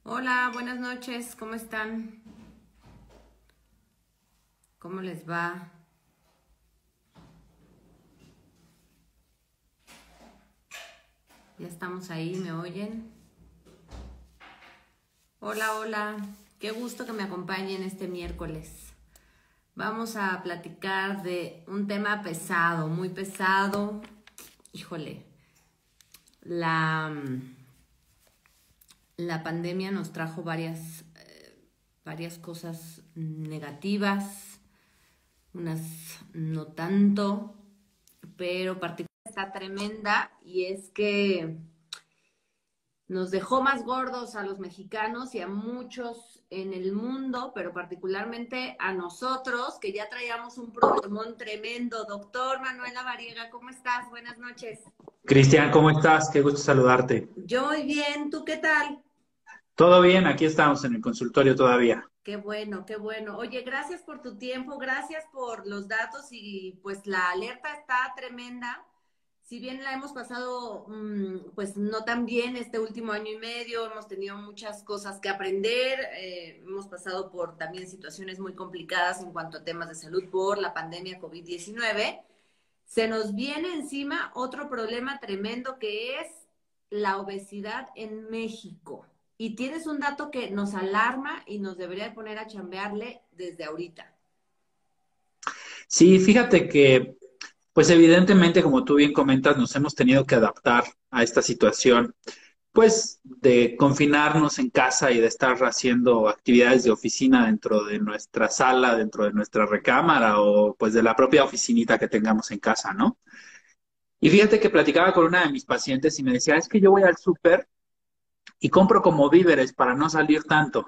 Hola, buenas noches, ¿cómo están? ¿Cómo les va? Ya estamos ahí, ¿me oyen? Hola, hola, qué gusto que me acompañen este miércoles. Vamos a platicar de un tema pesado, muy pesado. Híjole, la, la pandemia nos trajo varias cosas negativas, unas no tanto, pero particularmente está tremenda y es que nos dejó más gordos a los mexicanos y a muchos en el mundo, pero particularmente a nosotros, que ya traíamos un problemón tremendo. Doctor Manuela Variega, ¿cómo estás? Buenas noches. Cristian, ¿cómo estás? Qué gusto saludarte. Yo muy bien, ¿tú qué tal? ¿Todo bien? Aquí estamos en el consultorio todavía. Qué bueno, qué bueno. Oye, gracias por tu tiempo, gracias por los datos y pues la alerta está tremenda. Si bien la hemos pasado pues no tan bien este último año y medio, hemos tenido muchas cosas que aprender, hemos pasado por también situaciones muy complicadas en cuanto a temas de salud por la pandemia COVID-19. Se nos viene encima otro problema tremendo que es la obesidad en México. Y tienes un dato que nos alarma y nos debería poner a chambearle desde ahorita. Sí, fíjate que, pues evidentemente, como tú bien comentas, nos hemos tenido que adaptar a esta situación, pues de confinarnos en casa y de estar haciendo actividades de oficina dentro de nuestra sala, dentro de nuestra recámara o pues de la propia oficinita que tengamos en casa, ¿no? Y fíjate que platicaba con una de mis pacientes y me decía, es que yo voy al súper y compro como víveres para no salir tanto.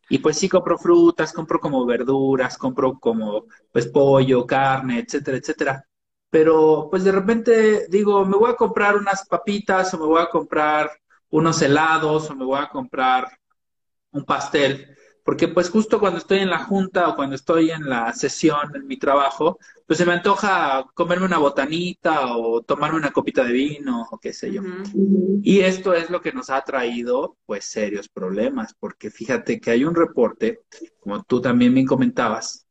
Y pues sí compro frutas, compro como verduras, compro como pues pollo, carne, etcétera, etcétera. Pero pues de repente digo, me voy a comprar unas papitas o me voy a comprar unos helados o me voy a comprar un pastel, porque pues justo cuando estoy en la junta o cuando estoy en la sesión en mi trabajo, pues se me antoja comerme una botanita o tomarme una copita de vino o qué sé yo. Ujú. Y esto es lo que nos ha traído pues serios problemas, porque fíjate que hay un reporte, como tú también bien comentabas,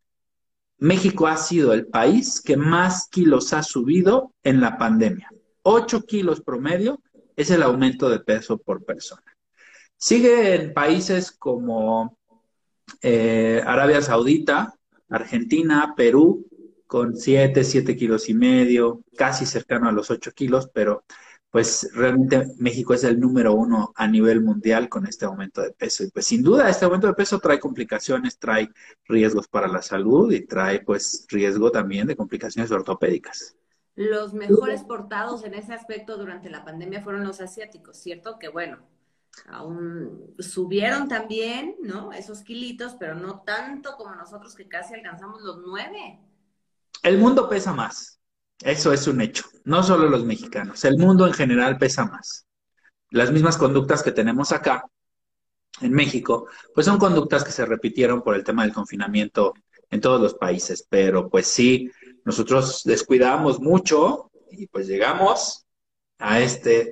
México ha sido el país que más kilos ha subido en la pandemia. 8 kilos promedio es el aumento de peso por persona. Sigue en países como Arabia Saudita, Argentina, Perú, con 7 kilos y medio, casi cercano a los 8 kilos, pero pues realmente México es el número uno a nivel mundial con este aumento de peso. Y pues sin duda este aumento de peso trae complicaciones, trae riesgos para la salud y trae pues riesgo también de complicaciones ortopédicas. Los mejores portados en ese aspecto durante la pandemia fueron los asiáticos, ¿cierto? Que bueno, aún subieron también, ¿no? Esos kilitos, pero no tanto como nosotros que casi alcanzamos los 9. El mundo pesa más, eso es un hecho, no solo los mexicanos, el mundo en general pesa más. Las mismas conductas que tenemos acá en México, pues son conductas que se repitieron por el tema del confinamiento en todos los países, pero pues sí, nosotros descuidamos mucho y pues llegamos a este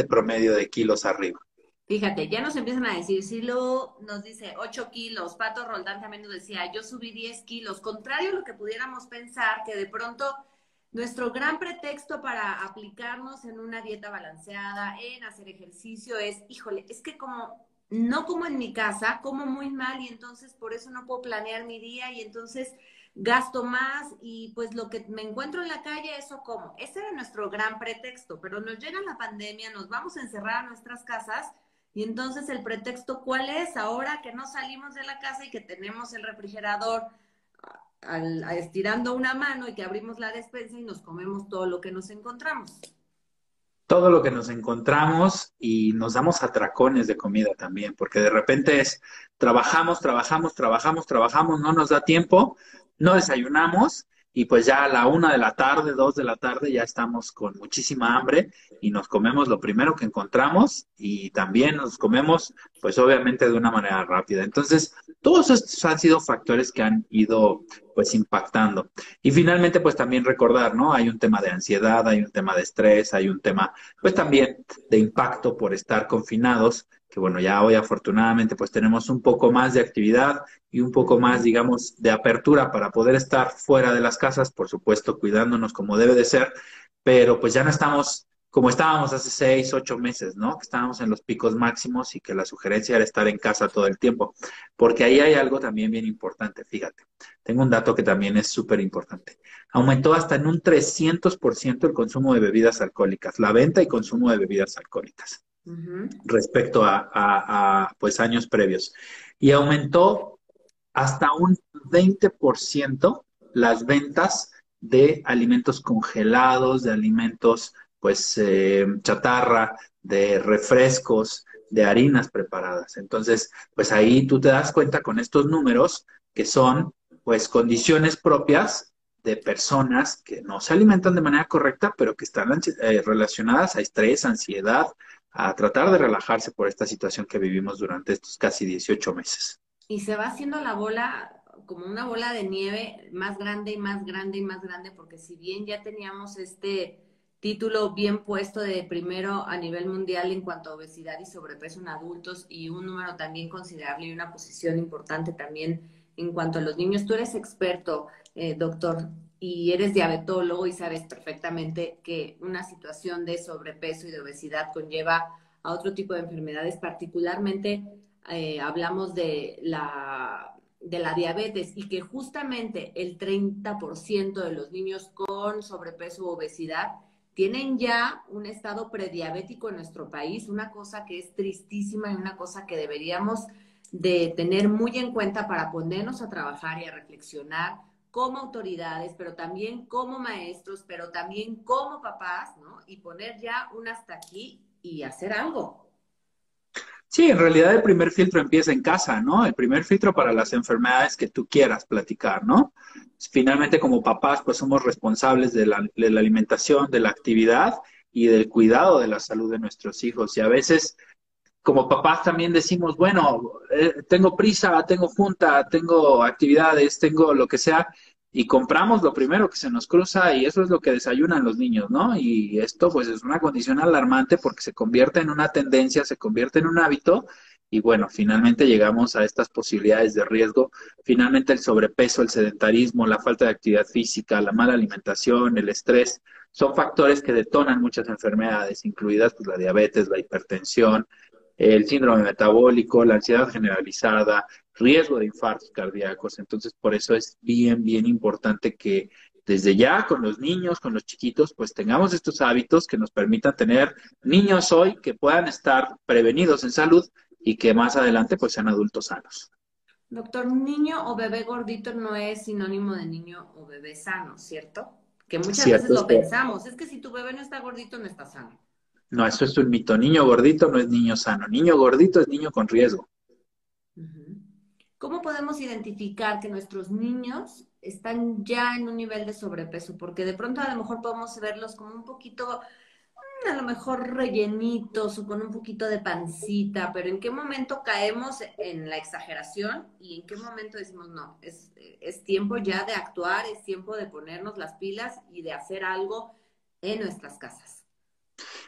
promedio de kilos arriba. Fíjate, ya nos empiezan a decir, Silo nos dice 8 kilos, Pato Roldán también nos decía, yo subí 10 kilos, contrario a lo que pudiéramos pensar, que de pronto nuestro gran pretexto para aplicarnos en una dieta balanceada, en hacer ejercicio, es, híjole, es que como no como en mi casa, como muy mal y entonces por eso no puedo planear mi día y entonces gasto más y pues lo que me encuentro en la calle, eso como. Ese era nuestro gran pretexto, pero nos llega la pandemia, nos vamos a encerrar a nuestras casas y entonces el pretexto, ¿cuál es? Ahora que no salimos de la casa y que tenemos el refrigerador estirando una mano y que abrimos la despensa y nos comemos todo lo que nos encontramos. Todo lo que nos encontramos y nos damos atracones de comida también, porque de repente es trabajamos, trabajamos, trabajamos, trabajamos, no nos da tiempo, no desayunamos y pues ya a la 1 de la tarde, 2 de la tarde ya estamos con muchísima hambre y nos comemos lo primero que encontramos y también nos comemos pues obviamente de una manera rápida. Entonces, todos estos han sido factores que han ido pues impactando. Y finalmente pues también recordar, ¿no? Hay un tema de ansiedad, hay un tema de estrés, hay un tema pues también de impacto por estar confinados, que bueno, ya hoy afortunadamente pues tenemos un poco más de actividad y un poco más, Ujú. digamos, de apertura para poder estar fuera de las casas, por supuesto, cuidándonos como debe de ser, pero pues ya no estamos como estábamos hace 6, 8 meses, ¿no? Que estábamos en los picos máximos y que la sugerencia era estar en casa todo el tiempo, porque ahí hay algo también bien importante, fíjate. Tengo un dato que también es súper importante. Aumentó hasta en un 300% el consumo de bebidas alcohólicas, la venta y consumo de bebidas alcohólicas Ujú. respecto pues años previos. Y aumentó hasta un 20% las ventas de alimentos congelados, de alimentos pues chatarra, de refrescos, de harinas preparadas. Entonces, pues ahí tú te das cuenta con estos números que son pues condiciones propias de personas que no se alimentan de manera correcta, pero que están relacionadas a estrés, ansiedad, a tratar de relajarse por esta situación que vivimos durante estos casi 18 meses. Y se va haciendo la bola como una bola de nieve más grande y más grande y más grande, porque si bien ya teníamos este título bien puesto de primero a nivel mundial en cuanto a obesidad y sobrepeso en adultos y un número también considerable y una posición importante también en cuanto a los niños, tú eres experto, doctor, y eres diabetólogo y sabes perfectamente que una situación de sobrepeso y de obesidad conlleva a otro tipo de enfermedades, particularmente hablamos de la diabetes y que justamente el 30% de los niños con sobrepeso u obesidad tienen ya un estado prediabético en nuestro país, una cosa que es tristísima y una cosa que deberíamos de tener muy en cuenta para ponernos a trabajar y a reflexionar como autoridades, pero también como maestros, pero también como papás, ¿no? Y poner ya un hasta aquí y hacer algo. Sí, en realidad el primer filtro empieza en casa, ¿no? El primer filtro para las enfermedades que tú quieras platicar, ¿no? Finalmente, como papás, pues somos responsables de la alimentación, de la actividad y del cuidado de la salud de nuestros hijos. Y a veces, como papás, también decimos, bueno, tengo prisa, tengo junta, tengo actividades, tengo lo que sea, y compramos lo primero que se nos cruza y eso es lo que desayunan los niños, ¿no? Y esto pues es una condición alarmante porque se convierte en una tendencia, se convierte en un hábito y bueno, finalmente llegamos a estas posibilidades de riesgo. Finalmente el sobrepeso, el sedentarismo, la falta de actividad física, la mala alimentación, el estrés, son factores que detonan muchas enfermedades, incluidas pues la diabetes, la hipertensión, el síndrome metabólico, la ansiedad generalizada, riesgo de infartos cardíacos. Entonces, por eso es bien, bien importante que desde ya con los niños, con los chiquitos, pues tengamos estos hábitos que nos permitan tener niños hoy que puedan estar prevenidos en salud y que más adelante pues sean adultos sanos. Doctor, niño o bebé gordito no es sinónimo de niño o bebé sano, ¿cierto? Que muchas veces Cierto, lo esto. pensamos, es que si tu bebé no está gordito, no está sano. No, eso es un mito. Niño gordito no es niño sano. Niño gordito es niño con riesgo. Ujú. ¿Cómo podemos identificar que nuestros niños están ya en un nivel de sobrepeso? Porque de pronto a lo mejor podemos verlos como un poquito a lo mejor rellenitos o con un poquito de pancita, pero ¿en qué momento caemos en la exageración y en qué momento decimos, no, es tiempo ya de actuar, es tiempo de ponernos las pilas y de hacer algo en nuestras casas?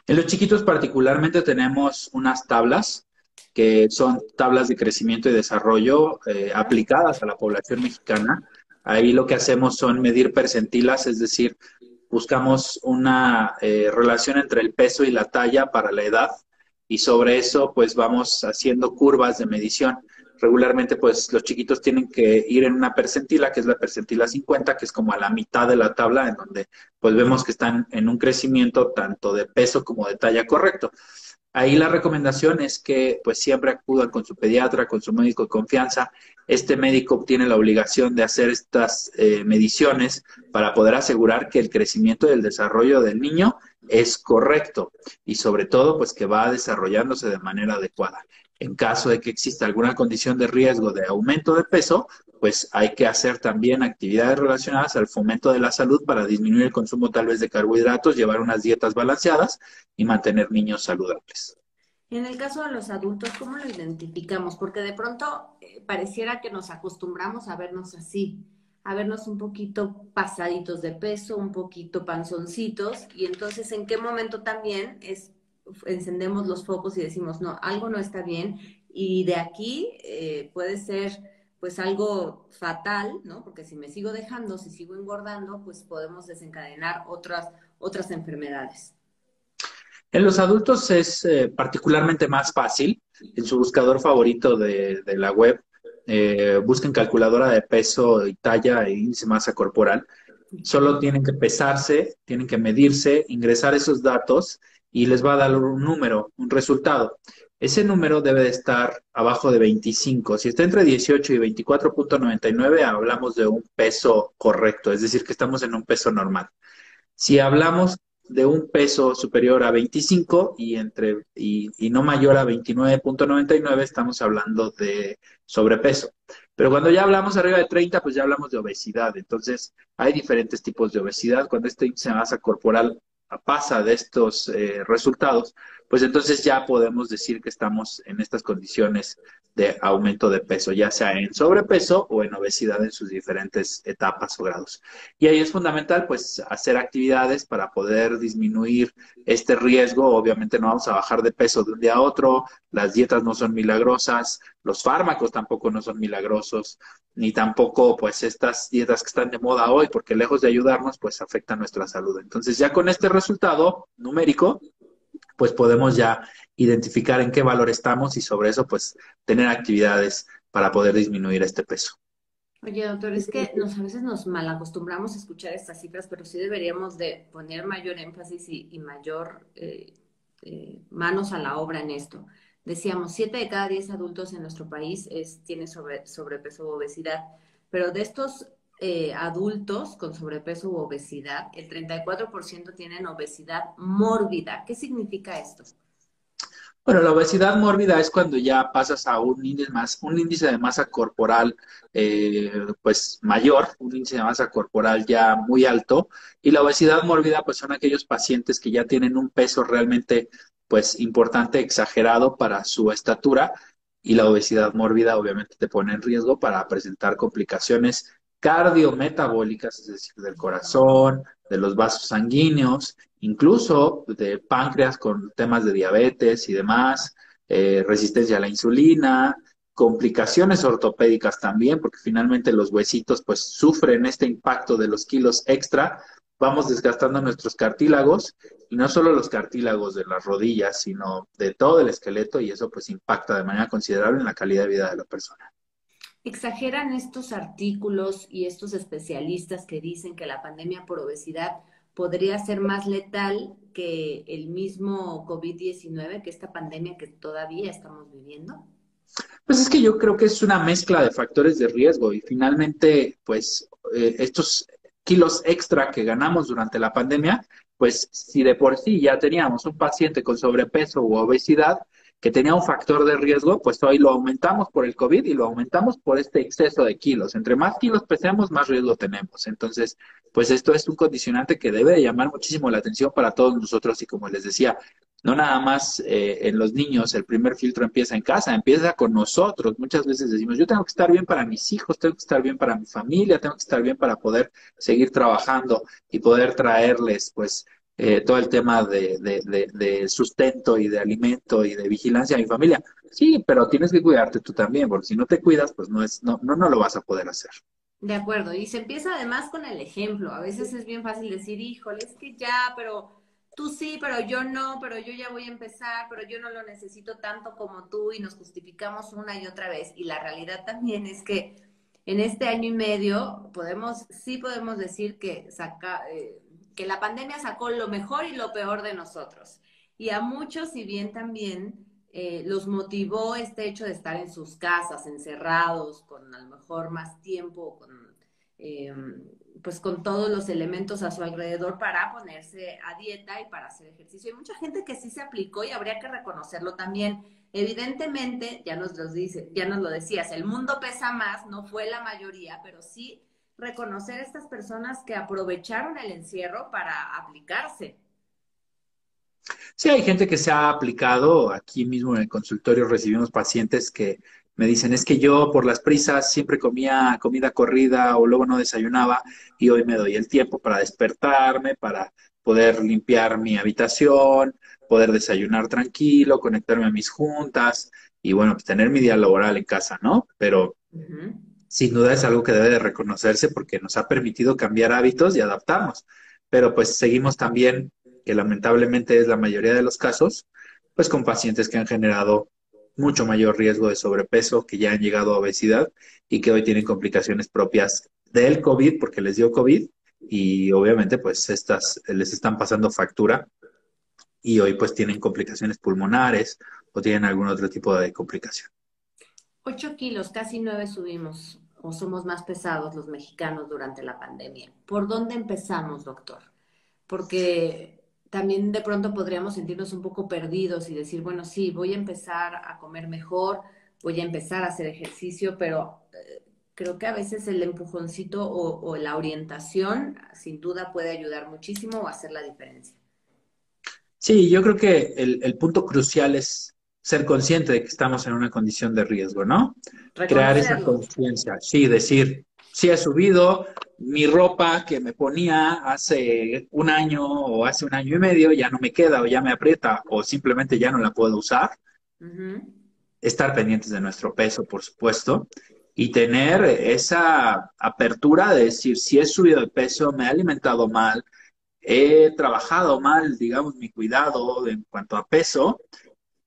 En los chiquitos particularmente tenemos unas tablas que son tablas de crecimiento y desarrollo Ajá. aplicadas a la población mexicana. Ahí lo que hacemos son medir percentilas, es decir, buscamos una relación entre el peso y la talla para la edad y sobre eso pues vamos haciendo curvas de medición. Regularmente pues los chiquitos tienen que ir en una percentila, que es la percentila 50, que es como a la mitad de la tabla, en donde pues vemos que están en un crecimiento tanto de peso como de talla correcto. Ahí la recomendación es que pues siempre acudan con su pediatra, con su médico de confianza. Este médico tiene la obligación de hacer estas mediciones para poder asegurar que el crecimiento y el desarrollo del niño es correcto y sobre todo pues que va desarrollándose de manera adecuada. En caso de que exista alguna condición de riesgo de aumento de peso, pues hay que hacer también actividades relacionadas al fomento de la salud para disminuir el consumo tal vez de carbohidratos, llevar unas dietas balanceadas y mantener niños saludables. En el caso de los adultos, ¿cómo lo identificamos? Porque de pronto pareciera que nos acostumbramos a vernos así, a vernos un poquito pasaditos de peso, un poquito panzoncitos, y entonces ¿en qué momento también es encendemos los focos y decimos, no, algo no está bien y de aquí puede ser pues algo fatal, ¿no? Porque si me sigo dejando, si sigo engordando, pues podemos desencadenar otras enfermedades. En los adultos es particularmente más fácil. En su buscador favorito de la web, busquen calculadora de peso y talla e índice de masa corporal. Solo tienen que pesarse, tienen que medirse, ingresar esos datos y les va a dar un número, un resultado. Ese número debe de estar abajo de 25. Si está entre 18 y 24,99, hablamos de un peso correcto, es decir, que estamos en un peso normal. Si hablamos de un peso superior a 25 y no mayor a 29,99, estamos hablando de sobrepeso. Pero cuando ya hablamos arriba de 30, pues ya hablamos de obesidad. Entonces, hay diferentes tipos de obesidad. Cuando este índice de masa corporal pasa de estos resultados, pues entonces ya podemos decir que estamos en estas condiciones de aumento de peso, ya sea en sobrepeso o en obesidad en sus diferentes etapas o grados. Y ahí es fundamental, pues, hacer actividades para poder disminuir este riesgo. Obviamente no vamos a bajar de peso de un día a otro, las dietas no son milagrosas, los fármacos tampoco no son milagrosos, ni tampoco, pues, estas dietas que están de moda hoy, porque lejos de ayudarnos, pues, afectan nuestra salud. Entonces, ya con este resultado numérico, pues, podemos ya identificar en qué valor estamos y sobre eso, pues, tener actividades para poder disminuir este peso. Oye, doctor, es que a veces nos malacostumbramos a escuchar estas cifras, pero sí deberíamos de poner mayor énfasis y mayor manos a la obra en esto. Decíamos, 7 de cada 10 adultos en nuestro país tiene sobrepeso o obesidad, pero de estos adultos con sobrepeso u obesidad, el 34% tienen obesidad mórbida. ¿Qué significa esto? Bueno, la obesidad mórbida es cuando ya pasas a un índice de masa corporal pues mayor, un índice de masa corporal ya muy alto, y la obesidad mórbida pues son aquellos pacientes que ya tienen un peso realmente pues importante, exagerado para su estatura, y la obesidad mórbida obviamente te pone en riesgo para presentar complicaciones cardiometabólicas, es decir, del corazón, de los vasos sanguíneos, incluso de páncreas con temas de diabetes y demás, resistencia a la insulina, complicaciones ortopédicas también, porque finalmente los huesitos pues sufren este impacto de los kilos extra, vamos desgastando nuestros cartílagos y no solo los cartílagos de las rodillas, sino de todo el esqueleto y eso pues impacta de manera considerable en la calidad de vida de la persona. Exageran estos artículos y estos especialistas que dicen que la pandemia por obesidad podría ser más letal que el mismo COVID-19, que esta pandemia que todavía estamos viviendo. Pues es que yo creo que es una mezcla de factores de riesgo y finalmente, pues estos kilos extra que ganamos durante la pandemia, pues si de por sí ya teníamos un paciente con sobrepeso u obesidad que tenía un factor de riesgo, pues hoy lo aumentamos por el COVID y lo aumentamos por este exceso de kilos. Entre más kilos pesemos, más riesgo tenemos. Entonces, pues esto es un condicionante que debe de llamar muchísimo la atención para todos nosotros y como les decía, no nada más en los niños, el primer filtro empieza en casa, empieza con nosotros. Muchas veces decimos, yo tengo que estar bien para mis hijos, tengo que estar bien para mi familia, tengo que estar bien para poder seguir trabajando y poder traerles, pues, todo el tema de sustento y de alimento y de vigilancia a mi familia. Sí, pero tienes que cuidarte tú también, porque si no te cuidas, pues no lo vas a poder hacer. De acuerdo, y se empieza además con el ejemplo. A veces es bien fácil decir, híjole, es que ya, pero tú sí, pero yo no, pero yo ya voy a empezar, pero yo no lo necesito tanto como tú y nos justificamos una y otra vez. Y la realidad también es que en este año y medio sí podemos decir que la pandemia sacó lo mejor y lo peor de nosotros. Y a muchos, si bien también los motivó este hecho de estar en sus casas, encerrados, con a lo mejor más tiempo, eh, pues con todos los elementos a su alrededor para ponerse a dieta y para hacer ejercicio. Hay mucha gente que sí se aplicó y habría que reconocerlo también. Evidentemente, ya nos lo decías, el mundo pesa más, no fue la mayoría, pero sí reconocer a estas personas que aprovecharon el encierro para aplicarse. Sí, hay gente que se ha aplicado. Aquí mismo en el consultorio recibimos pacientes que me dicen, es que yo por las prisas siempre comía comida corrida o luego no desayunaba y hoy me doy el tiempo para despertarme, poder limpiar mi habitación, poder desayunar tranquilo, conectarme a mis juntas y bueno, pues tener mi día laboral en casa, ¿no? Pero Ujú. sin duda es algo que debe de reconocerse porque nos ha permitido cambiar hábitos y adaptarnos. Pero pues seguimos también, que lamentablemente es la mayoría de los casos, pues con pacientes que han generado mucho mayor riesgo de sobrepeso, que ya han llegado a obesidad y que hoy tienen complicaciones propias del COVID porque les dio COVID y obviamente pues estas les están pasando factura y hoy pues tienen complicaciones pulmonares o tienen algún otro tipo de complicación. 8 kilos, casi 9 subimos, o somos más pesados los mexicanos durante la pandemia. ¿Por dónde empezamos, doctor? Porque también de pronto podríamos sentirnos un poco perdidos y decir, bueno, sí, voy a empezar a comer mejor, voy a empezar a hacer ejercicio, pero creo que a veces el empujoncito o la orientación sin duda puede ayudar muchísimo o hacer la diferencia. Sí, yo creo que el punto crucial es ser consciente de que estamos en una condición de riesgo, ¿no? Crear esa Reconocerlo. conciencia, sí, decir, sí he subido, mi ropa que me ponía hace un año o hace un año y medio ya no me queda o ya me aprieta o simplemente ya no la puedo usar, Ujú. estar pendientes de nuestro peso, por supuesto, y tener esa apertura de decir, si he subido de peso, me he alimentado mal, he trabajado mal, digamos, mi cuidado en cuanto a peso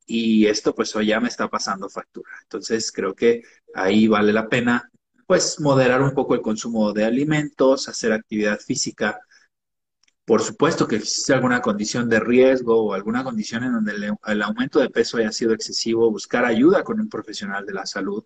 y esto pues hoy ya me está pasando factura. Entonces creo que ahí vale la pena pues moderar un poco el consumo de alimentos, hacer actividad física. Por supuesto que existe alguna condición de riesgo o alguna condición en donde el aumento de peso haya sido excesivo, buscar ayuda con un profesional de la salud,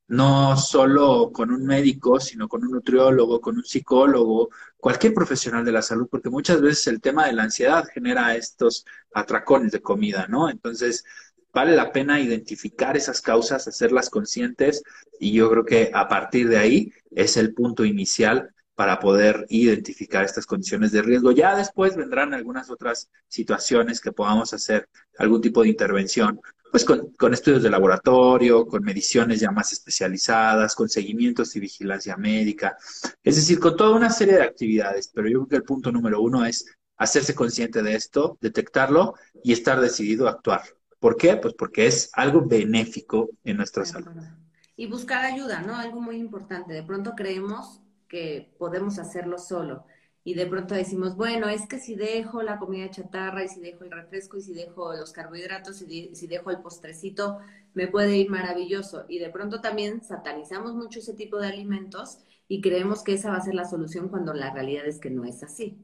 no solo con un médico, sino con un nutriólogo, con un psicólogo, cualquier profesional de la salud, porque muchas veces el tema de la ansiedad genera estos atracones de comida, ¿no? Entonces, vale la pena identificar esas causas, hacerlas conscientes y yo creo que a partir de ahí es el punto inicial para poder identificar estas condiciones de riesgo. Ya después vendrán algunas otras situaciones que podamos hacer algún tipo de intervención, pues con estudios de laboratorio, con mediciones ya más especializadas, con seguimientos y vigilancia médica, es decir, con toda una serie de actividades, pero yo creo que el punto número uno es hacerse consciente de esto, detectarlo y estar decidido a actuar. ¿Por qué? Pues porque es algo benéfico en nuestra De salud. acuerdo. Y buscar ayuda, ¿no? Algo muy importante. De pronto creemos que podemos hacerlo solo. Y de pronto decimos, bueno, es que si dejo la comida chatarra y si dejo el refresco y si dejo los carbohidratos y si dejo el postrecito, me puede ir maravilloso. Y de pronto también satanizamos mucho ese tipo de alimentos y creemos que esa va a ser la solución cuando la realidad es que no es así.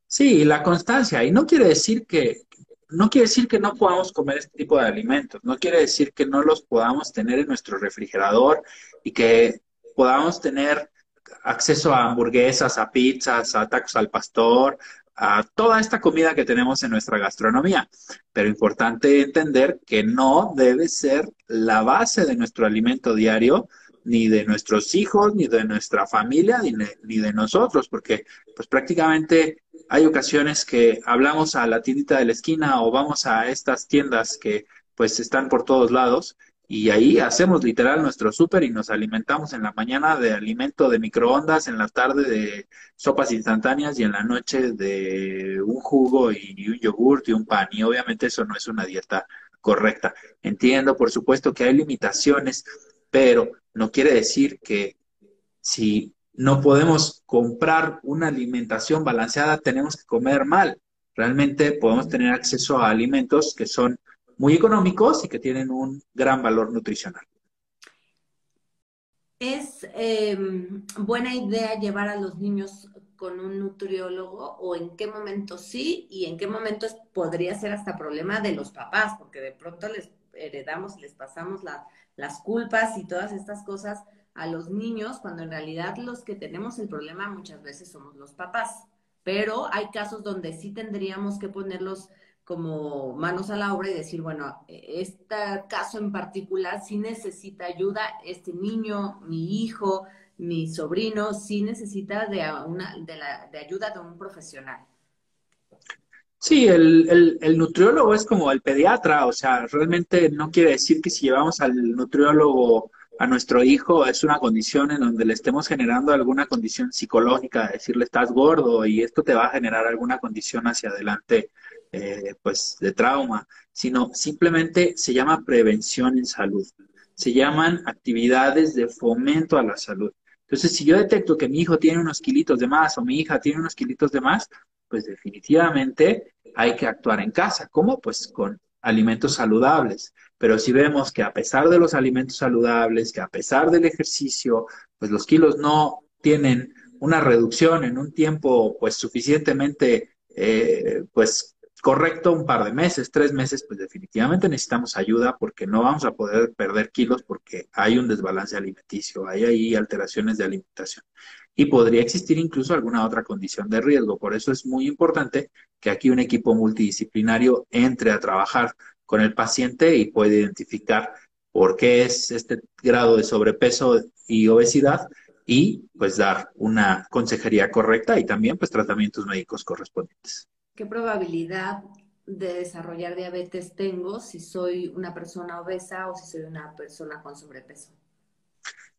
Sí, la constancia. Y no quiere decir que no podamos comer este tipo de alimentos. No quiere decir que no los podamos tener en nuestro refrigerador y que podamos tener acceso a hamburguesas, a pizzas, a tacos al pastor, a toda esta comida que tenemos en nuestra gastronomía. Pero importante entender que no debe ser la base de nuestro alimento diario, ni de nuestros hijos, ni de nuestra familia, ni de nosotros, porque pues prácticamente hay ocasiones que hablamos a la tiendita de la esquina o vamos a estas tiendas que pues están por todos lados y ahí hacemos literal nuestro súper y nos alimentamos en la mañana de alimento de microondas, en la tarde de sopas instantáneas y en la noche de un jugo y un yogurt y un pan. Y obviamente eso no es una dieta correcta. Entiendo, por supuesto, que hay limitaciones, pero no quiere decir que si no podemos comprar una alimentación balanceada, tenemos que comer mal. Realmente podemos tener acceso a alimentos que son muy económicos y que tienen un gran valor nutricional. ¿Es buena idea llevar a los niños con un nutriólogo o en qué momento sí y en qué momentos podría ser hasta problema de los papás? Porque de pronto les heredamos, les pasamos las culpas y todas estas cosas a los niños, cuando en realidad los que tenemos el problema muchas veces somos los papás. Pero hay casos donde sí tendríamos que ponerlos como manos a la obra y decir, bueno, este caso en particular sí necesita ayuda, este niño, mi hijo, mi sobrino, sí necesita de ayuda de un profesional. Sí, el nutriólogo es como el pediatra, o sea, realmente no quiere decir que si llevamos al nutriólogo a nuestro hijo es una condición en donde le estemos generando alguna condición psicológica, decirle estás gordo y esto te va a generar alguna condición hacia adelante, pues de trauma, sino simplemente se llama prevención en salud, se llaman actividades de fomento a la salud. Entonces, si yo detecto que mi hijo tiene unos kilitos de más o mi hija tiene unos kilitos de más, pues definitivamente hay que actuar en casa. ¿Cómo? Pues con alimentos saludables. Pero si vemos que a pesar de los alimentos saludables, que a pesar del ejercicio, pues los kilos no tienen una reducción en un tiempo pues suficientemente pues correcto, un par de meses, 3 meses, pues definitivamente necesitamos ayuda porque no vamos a poder perder kilos porque hay un desbalance alimenticio, hay ahí alteraciones de alimentación. Y podría existir incluso alguna otra condición de riesgo. Por eso es muy importante que aquí un equipo multidisciplinario entre a trabajar con el paciente y puede identificar por qué es este grado de sobrepeso y obesidad y pues dar una consejería correcta y también pues tratamientos médicos correspondientes. ¿Qué probabilidad de desarrollar diabetes tengo si soy una persona obesa o si soy una persona con sobrepeso?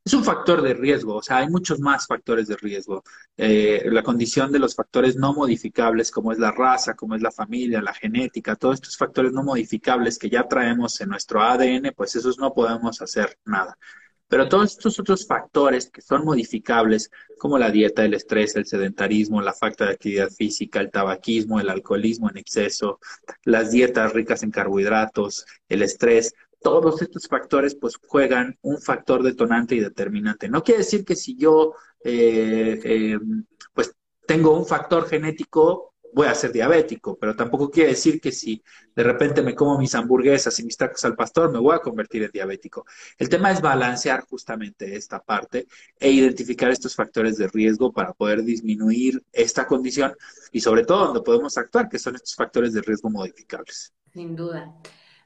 Es un factor de riesgo, o sea, hay muchos más factores de riesgo. La condición de los factores no modificables, como es la raza, como es la familia, la genética, todos estos factores no modificables que ya traemos en nuestro ADN, pues esos no podemos hacer nada. Pero todos estos otros factores que son modificables, como la dieta, el estrés, el sedentarismo, la falta de actividad física, el tabaquismo, el alcoholismo en exceso, las dietas ricas en carbohidratos, el estrés, todos estos factores pues juegan un factor detonante y determinante. No quiere decir que si yo pues tengo un factor genético voy a ser diabético, pero tampoco quiere decir que si de repente me como mis hamburguesas y mis tacos al pastor me voy a convertir en diabético. El tema es balancear justamente esta parte e identificar estos factores de riesgo para poder disminuir esta condición y sobre todo donde podemos actuar, que son estos factores de riesgo modificables. Sin duda.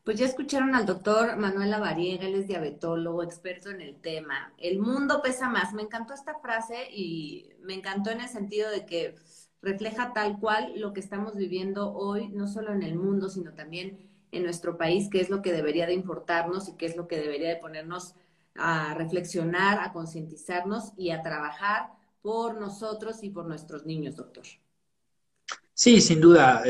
Pues ya escucharon al doctor Manuel Lavariega, él es diabetólogo, experto en el tema. El mundo pesa más. Me encantó esta frase y me encantó en el sentido de que refleja tal cual lo que estamos viviendo hoy, no solo en el mundo, sino también en nuestro país, que es lo que debería de importarnos y que es lo que debería de ponernos a reflexionar, a concientizarnos y a trabajar por nosotros y por nuestros niños, doctor. Sí, sin duda.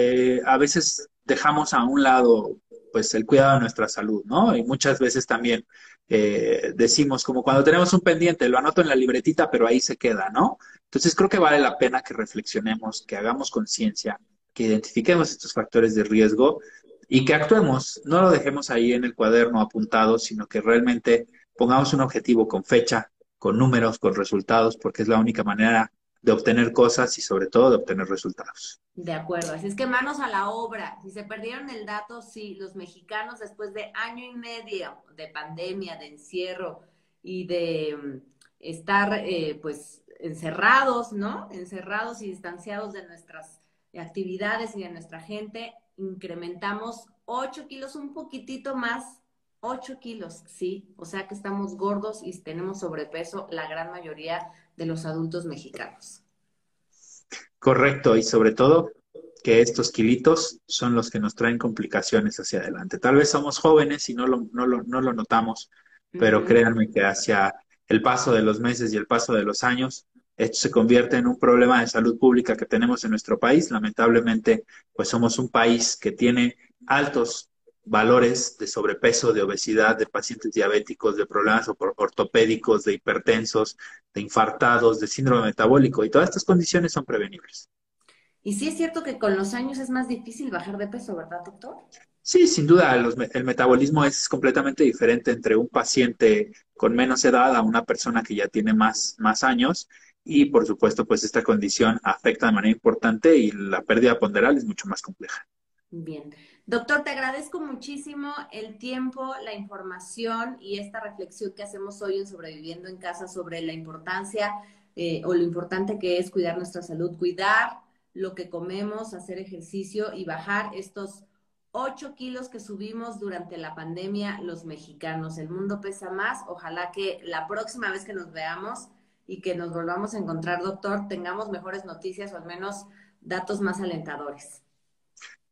A veces dejamos a un lado pues el cuidado de nuestra salud, ¿no? Y muchas veces también decimos como cuando tenemos un pendiente, lo anoto en la libretita, pero ahí se queda, ¿no? Entonces creo que vale la pena que reflexionemos, que hagamos conciencia, que identifiquemos estos factores de riesgo y que actuemos. No lo dejemos ahí en el cuaderno apuntado, sino que realmente pongamos un objetivo con fecha, con números, con resultados, porque es la única manera de obtener cosas y sobre todo de obtener resultados. De acuerdo, así es que manos a la obra. Si se perdieron el dato, sí, los mexicanos después de año y medio de pandemia, de encierro y de estar pues encerrados, ¿no? Encerrados y distanciados de nuestras actividades y de nuestra gente, incrementamos 8 kilos, un poquitito más, 8 kilos, sí. O sea que estamos gordos y tenemos sobrepeso la gran mayoría de los adultos mexicanos. Correcto, y sobre todo que estos kilitos son los que nos traen complicaciones hacia adelante. Tal vez somos jóvenes y no lo notamos, pero Ujú. créanme que hacia el paso de los meses y el paso de los años, esto se convierte en un problema de salud pública que tenemos en nuestro país. Lamentablemente, pues somos un país que tiene altos valores de sobrepeso, de obesidad, de pacientes diabéticos, de problemas ortopédicos, de hipertensos, de infartados, de síndrome metabólico, y todas estas condiciones son prevenibles. Y sí es cierto que con los años es más difícil bajar de peso, ¿verdad, doctor? Sí, sin duda, el metabolismo es completamente diferente entre un paciente con menos edad a una persona que ya tiene más años y por supuesto, pues esta condición afecta de manera importante y la pérdida ponderal es mucho más compleja. Bien. Doctor, te agradezco muchísimo el tiempo, la información y esta reflexión que hacemos hoy en Sobreviviendo en Casa sobre la importancia o lo importante que es cuidar nuestra salud, cuidar lo que comemos, hacer ejercicio y bajar estos 8 kilos que subimos durante la pandemia los mexicanos. El mundo pesa más. Ojalá que la próxima vez que nos veamos y que nos volvamos a encontrar, doctor, tengamos mejores noticias o al menos datos más alentadores.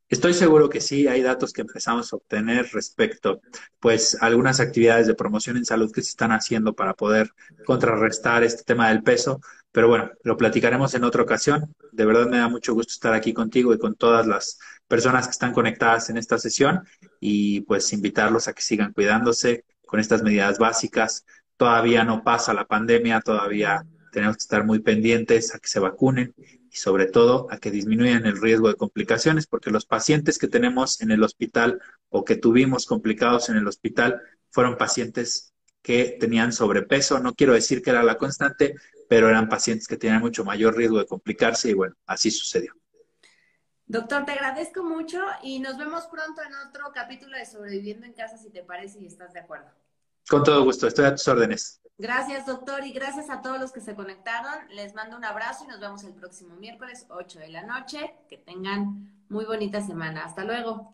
Estoy seguro que sí, hay datos que empezamos a obtener respecto, pues, a algunas actividades de promoción en salud que se están haciendo para poder contrarrestar este tema del peso, pero bueno, lo platicaremos en otra ocasión. De verdad me da mucho gusto estar aquí contigo y con todas las personas que están conectadas en esta sesión y pues invitarlos a que sigan cuidándose con estas medidas básicas. Todavía no pasa la pandemia, todavía tenemos que estar muy pendientes a que se vacunen y sobre todo a que disminuyan el riesgo de complicaciones, porque los pacientes que tenemos en el hospital o que tuvimos complicados en el hospital fueron pacientes que tenían sobrepeso. No quiero decir que era la constante, pero eran pacientes que tenían mucho mayor riesgo de complicarse y bueno, así sucedió. Doctor, te agradezco mucho y nos vemos pronto en otro capítulo de Sobreviviendo en Casa, si te parece y estás de acuerdo. Con todo gusto, estoy a tus órdenes. Gracias, doctor, y gracias a todos los que se conectaron. Les mando un abrazo y nos vemos el próximo miércoles, 8 de la noche. Que tengan muy bonita semana. Hasta luego.